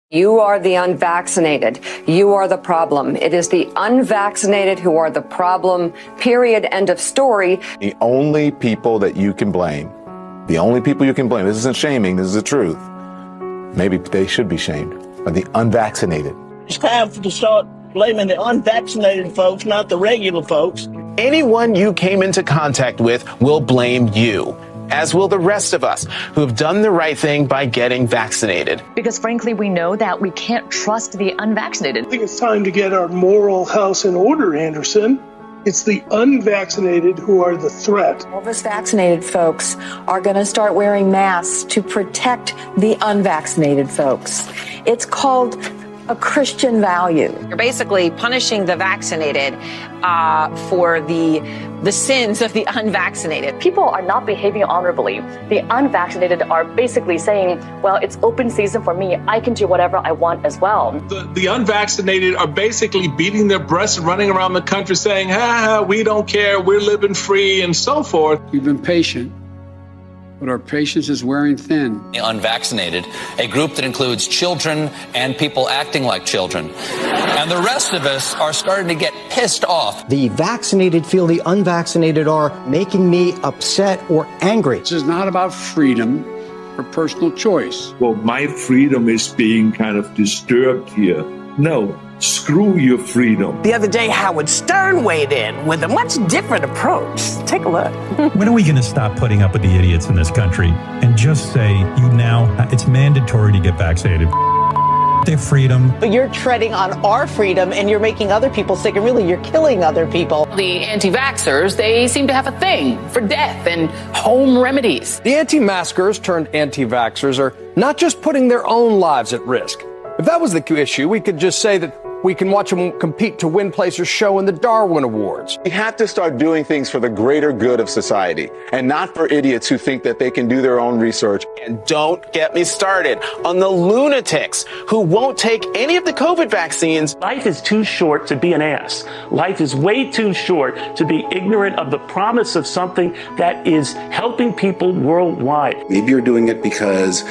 You are the unvaccinated. You are the problem. It is the unvaccinated who are the problem, period, end of story. The only people that you can blame, this isn't shaming, this is the truth. Maybe they should be shamed, are the unvaccinated. It's time to start blaming the unvaccinated folks, not the regular folks. Anyone you came into contact with will blame you, as will the rest of us who have done the right thing by getting vaccinated. Because frankly, we know that we can't trust the unvaccinated. I think it's time to get our moral house in order, Anderson. It's the unvaccinated who are the threat. All of us vaccinated folks are going to start wearing masks to protect the unvaccinated folks. It's called a Christian value. You're basically punishing the vaccinated for the sins of the unvaccinated. People are not behaving honorably. The unvaccinated are basically saying, well, it's open season for me. I can do whatever I want as well. The unvaccinated are basically beating their breasts and running around the country saying, we don't care, we're living free and so forth. We've been patient, but our patience is wearing thin. The unvaccinated, a group that includes children and people acting like children. And the rest of us are starting to get pissed off. The vaccinated feel the unvaccinated are making me upset or angry. This is not about freedom or personal choice. Well, my freedom is being kind of disturbed here. No. Screw your freedom. The other day, Howard Stern weighed in with a much different approach. Take a look. When are we going to stop putting up with the idiots in this country and just say, it's mandatory to get vaccinated? Their freedom. But you're treading on our freedom and you're making other people sick, and really you're killing other people. The anti-vaxxers, they seem to have a thing for death and home remedies. The anti-maskers turned anti-vaxxers are not just putting their own lives at risk. If that was the issue, we could just say that we can watch them compete to win place or show in the Darwin Awards. We have to start doing things for the greater good of society and not for idiots who think that they can do their own research. And don't get me started on the lunatics who won't take any of the COVID vaccines. Life is too short to be an ass. Life is way too short to be ignorant of the promise of something that is helping people worldwide. Maybe you're doing it because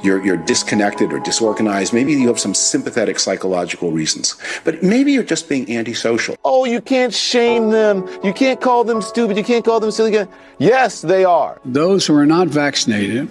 you're disconnected or disorganized. Maybe you have some sympathetic psychological reasons. But maybe you're just being antisocial. Oh, you can't shame them. You can't call them stupid. You can't call them silly. Yes, they are. Those who are not vaccinated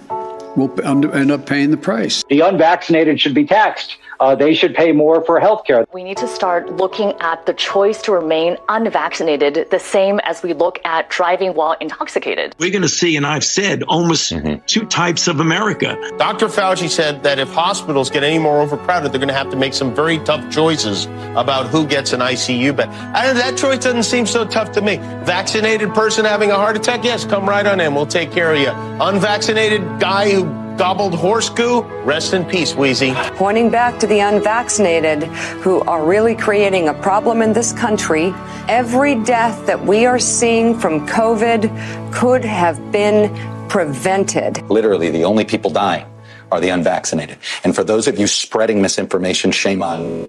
will end up paying the price. The unvaccinated should be taxed. They should pay more for health care. We need to start looking at the choice to remain unvaccinated the same as we look at driving while intoxicated. We're going to see, and I've said, almost two types of America. Dr. Fauci said that if hospitals get any more overcrowded, they're going to have to make some very tough choices about who gets an ICU bed. And that choice doesn't seem so tough to me. Vaccinated person having a heart attack, yes, come right on in. We'll take care of you. Unvaccinated guy who gobbled horse goo, rest in peace, Wheezy. Pointing back to the unvaccinated who are really creating a problem in this country, every death that we are seeing from COVID could have been prevented. Literally, the only people dying are the unvaccinated. And for those of you spreading misinformation, shame on you.